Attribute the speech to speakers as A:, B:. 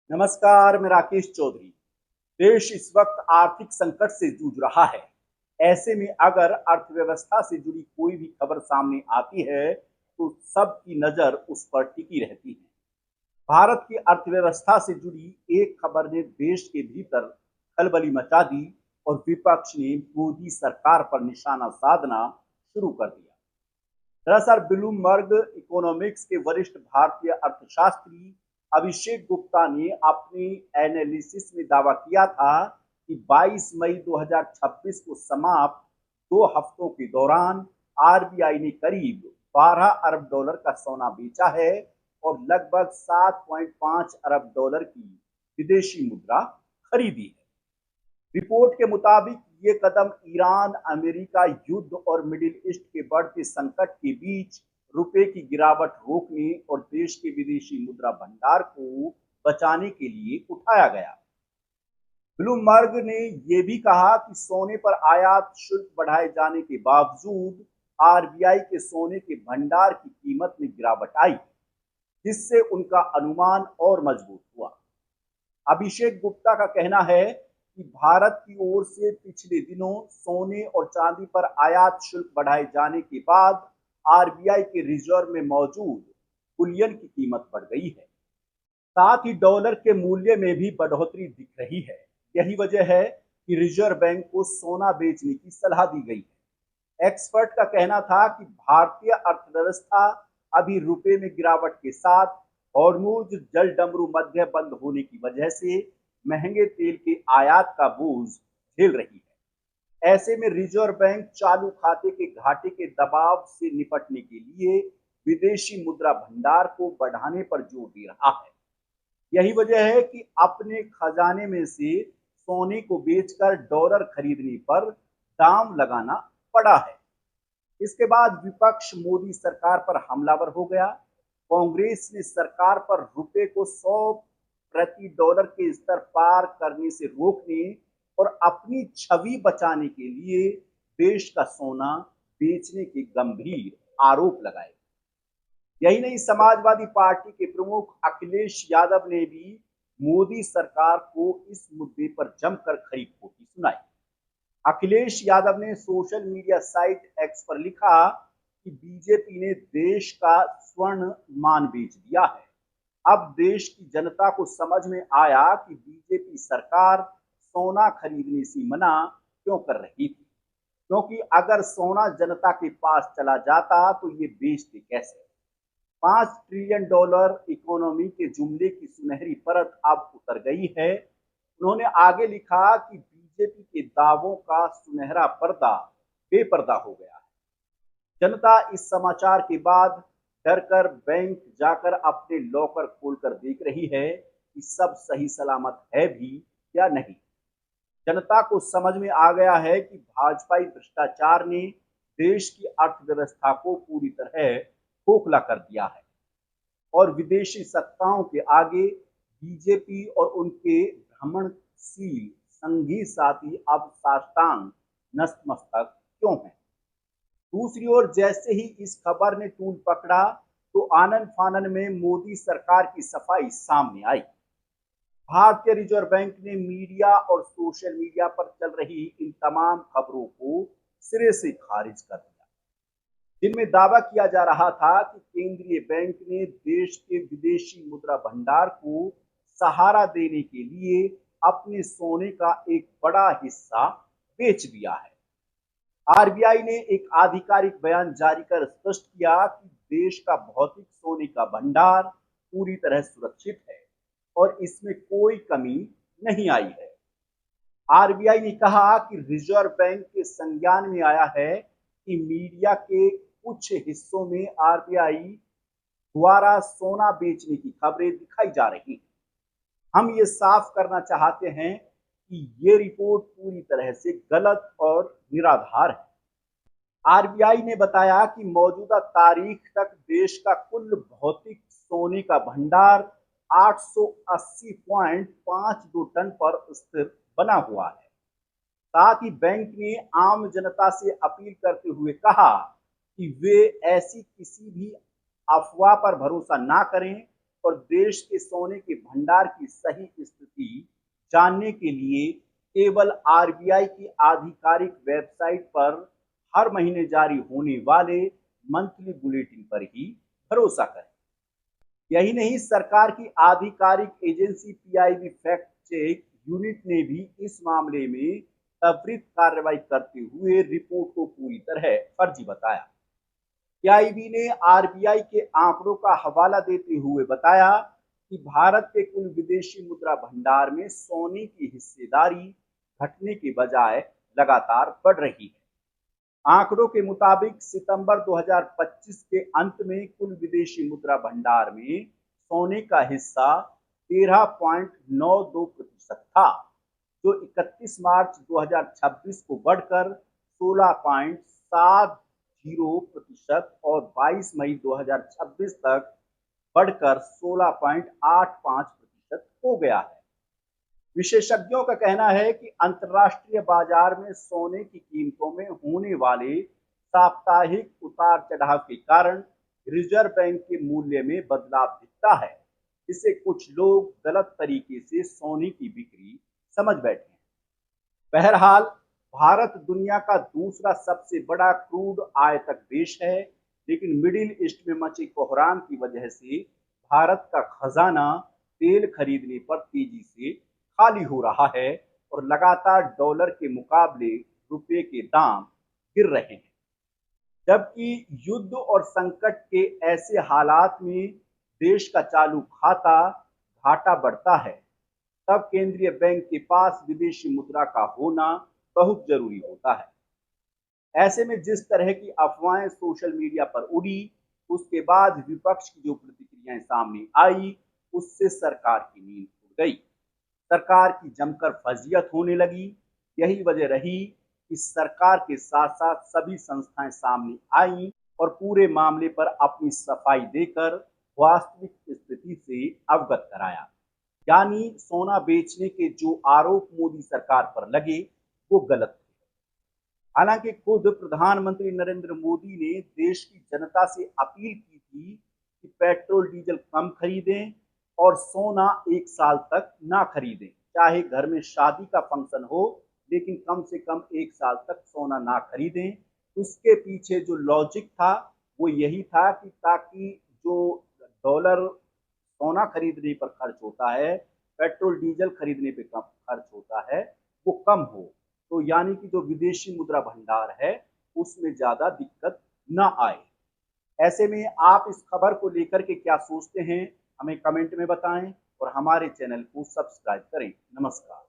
A: नमस्कार, मैं राकेश चौधरी। देश इस वक्त आर्थिक संकट से जूझ रहा है। ऐसे में अगर अर्थव्यवस्था से जुड़ी कोई भी खबर सामने आती है, तो सबकी नजर उस पर टिकी रहती है। भारत की अर्थव्यवस्था से जुड़ी एक खबर ने देश के भीतर खलबली मचा दी और विपक्ष ने मोदी सरकार पर निशाना साधना शुरू कर दिया। दरअसल ब्लूमबर्ग इकोनॉमिक्स के वरिष्ठ भारतीय अर्थशास्त्री अभिषेक गुप्ता ने अपनी एनालिसिस में दावा किया था कि 22 मई 2026 को समाप्त 2 हफ्तों के दौरान आरबीआई ने करीब 12 अरब डॉलर का सोना बेचा है और लगभग 7.5 अरब डॉलर की विदेशी मुद्रा खरीदी है। रिपोर्ट के मुताबिक ये कदम ईरान अमेरिका युद्ध और मिडिल ईस्ट के बढ़ते संकट के बीच रुपए की गिरावट रोकने और देश के विदेशी मुद्रा भंडार को बचाने के लिए उठाया गया। ब्लूमबर्ग ने यह भी कहा कि सोने पर आयात शुल्क बढ़ाए जाने के बावजूद आरबीआई के सोने के भंडार की कीमत में गिरावट आई, जिससे उनका अनुमान और मजबूत हुआ। अभिषेक गुप्ता का कहना है कि भारत की ओर से पिछले दिनों सोने और चांदी पर आयात शुल्क बढ़ाए जाने के बाद आरबीआई के रिजर्व में मौजूद बुलियन की कीमत बढ़ गई है। साथ ही डॉलर के मूल्य में भी बढ़ोतरी दिख रही है। यही वजह है कि रिजर्व बैंक को सोना बेचने की सलाह दी गई है। एक्सपर्ट का कहना था कि भारतीय अर्थव्यवस्था अभी रुपए में गिरावट के साथ हॉर्मुज जल डमरू मध्य बंद होने की वजह से महंगे तेल के आयात का बोझ झेल रही है। ऐसे में रिजर्व बैंक चालू खाते के घाटे के दबाव से निपटने के लिए विदेशी मुद्रा भंडार को बढ़ाने पर जोर दे रहा है। यही वजह है कि अपने खजाने में से सोने को बेचकर डॉलर खरीदने पर दाम लगाना पड़ा है। इसके बाद विपक्ष मोदी सरकार पर हमलावर हो गया। कांग्रेस ने सरकार पर रुपए को 100 प्रति डॉलर के स्तर पार करने से रोकने और अपनी छवि बचाने के लिए देश का सोना बेचने के गंभीर आरोप लगाए। यही नहीं, समाजवादी पार्टी के प्रमुख अखिलेश यादव ने भी मोदी सरकार को इस मुद्दे पर जमकर खरी खोटी सुनाई। अखिलेश यादव ने सोशल मीडिया साइट एक्स पर लिखा कि बीजेपी ने देश का स्वर्ण मान बेच दिया है। अब देश की जनता को समझ में आया कि बीजेपी सरकार सोना खरीदने से मना क्यों कर रही थी, क्योंकि अगर सोना जनता के पास चला जाता तो ये बेचते कैसे। 5 ट्रिलियन डॉलर इकोनॉमी के जुमले की सुनहरी परत अब उतर गई है। उन्होंने आगे लिखा कि बीजेपी के दावों का सुनहरा पर्दा बेपर्दा हो गया है। जनता इस समाचार के बाद डरकर बैंक जाकर अपने लॉकर खोलकर देख रही है कि सब सही सलामत है भी या नहीं। जनता को समझ में आ गया है कि भाजपाई भ्रष्टाचार ने देश की अर्थव्यवस्था को पूरी तरह खोखला कर दिया है और विदेशी सत्ताओं के आगे बीजेपी और उनके भ्रमणशील संगी साथी अब साष्टांग नतमस्तक क्यों हैं। दूसरी ओर जैसे ही इस खबर ने तूल पकड़ा, तो आनन फानन में मोदी सरकार की सफाई सामने आई। भारतीय रिजर्व बैंक ने मीडिया और सोशल मीडिया पर चल रही इन तमाम खबरों को सिरे से खारिज कर दिया, जिनमें दावा किया जा रहा था कि केंद्रीय बैंक ने देश के विदेशी मुद्रा भंडार को सहारा देने के लिए अपने सोने का एक बड़ा हिस्सा बेच दिया है। आरबीआई ने एक आधिकारिक बयान जारी कर स्पष्ट किया कि देश का भौतिक सोने का भंडार पूरी तरह सुरक्षित है और इसमें कोई कमी नहीं आई है। आरबीआई ने कहा कि रिजर्व बैंक के संज्ञान में आया है कि मीडिया के कुछ हिस्सों में आरबीआई द्वारा सोना बेचने की खबरें दिखाई जा रही हैं। हम ये साफ करना चाहते हैं कि ये रिपोर्ट पूरी तरह से गलत और निराधार है। आरबीआई ने बताया कि मौजूदा तारीख तक देश का कुल भौतिक सोने का भंडार 880.52 टन पर स्थिर बना हुआ है। साथ ही बैंक ने आम जनता से अपील करते हुए कहा कि वे ऐसी किसी भी अफवाह पर भरोसा ना करें और देश के सोने के भंडार की सही स्थिति जानने के लिए केवल आरबीआई की आधिकारिक वेबसाइट पर हर महीने जारी होने वाले मंथली बुलेटिन पर ही भरोसा करें। यही नहीं, सरकार की आधिकारिक agency PIB fact check unit ने भी इस मामले में त्वरित कार्रवाई करते हुए रिपोर्ट को पूरी तरह फर्जी बताया। पीआईबी ने आरबीआई के आंकड़ों का हवाला देते हुए बताया कि भारत के कुल विदेशी मुद्रा भंडार में सोने की हिस्सेदारी घटने के बजाय लगातार बढ़ रही है। आंकड़ों के मुताबिक सितंबर 2025 के अंत में कुल विदेशी मुद्रा भंडार में सोने का हिस्सा 13.92% था, जो 31 मार्च 2026 को बढ़कर 16.70% और 22 मई 2026 तक बढ़कर 16.85% हो गया है। विशेषज्ञों का कहना है कि अंतर्राष्ट्रीय बाजार में सोने की कीमतों में होने वाले साप्ताहिक उतार चढ़ाव के कारण रिजर्व बैंक के मूल्य में बदलाव दिखता है। इससे कुछ लोग गलत तरीके से सोने की बिक्री समझ बैठे हैं। बहरहाल, भारत दुनिया का दूसरा सबसे बड़ा क्रूड आयातक देश है, लेकिन मिडिल ईस्ट में मचे कोहराम की वजह से भारत का खजाना तेल खरीदने पर तेजी से खाली हो रहा है और लगातार डॉलर के मुकाबले रुपये के दाम गिर रहे हैं। जबकि युद्ध और संकट के ऐसे हालात में देश का चालू खाता घाटा बढ़ता है, तब केंद्रीय बैंक के पास विदेशी मुद्रा का होना बहुत जरूरी होता है। ऐसे में जिस तरह की अफवाहें सोशल मीडिया पर उड़ी, उसके बाद विपक्ष की जो प्रतिक्रियाएं सामने आई, उससे सरकार की नींद उड़ गई। सरकार की जमकर फजीयत होने लगी। यही वजह रही कि सरकार के साथ साथ सभी संस्थाएं सामने आईं और पूरे मामले पर अपनी सफाई देकर वास्तविक स्थिति से अवगत कराया। यानी सोना बेचने के जो आरोप मोदी सरकार पर लगे, वो गलत थे। हालांकि खुद प्रधानमंत्री नरेंद्र मोदी ने देश की जनता से अपील की थी कि पेट्रोल डीजल कम खरीदें और सोना 1 साल तक ना खरीदें। चाहे घर में शादी का फंक्शन हो, लेकिन कम से कम 1 साल तक सोना ना खरीदें। उसके पीछे जो लॉजिक था वो यही था कि ताकि जो डॉलर सोना खरीदने पर खर्च होता है, पेट्रोल डीजल खरीदने पर कम खर्च होता है, वो कम हो। तो यानी कि जो विदेशी मुद्रा भंडार है उसमें ज्यादा दिक्कत ना आए। ऐसे में आप इस खबर को लेकर के क्या सोचते हैं, हमें कमेंट में बताएं और हमारे चैनल को सब्सक्राइब करें। नमस्कार।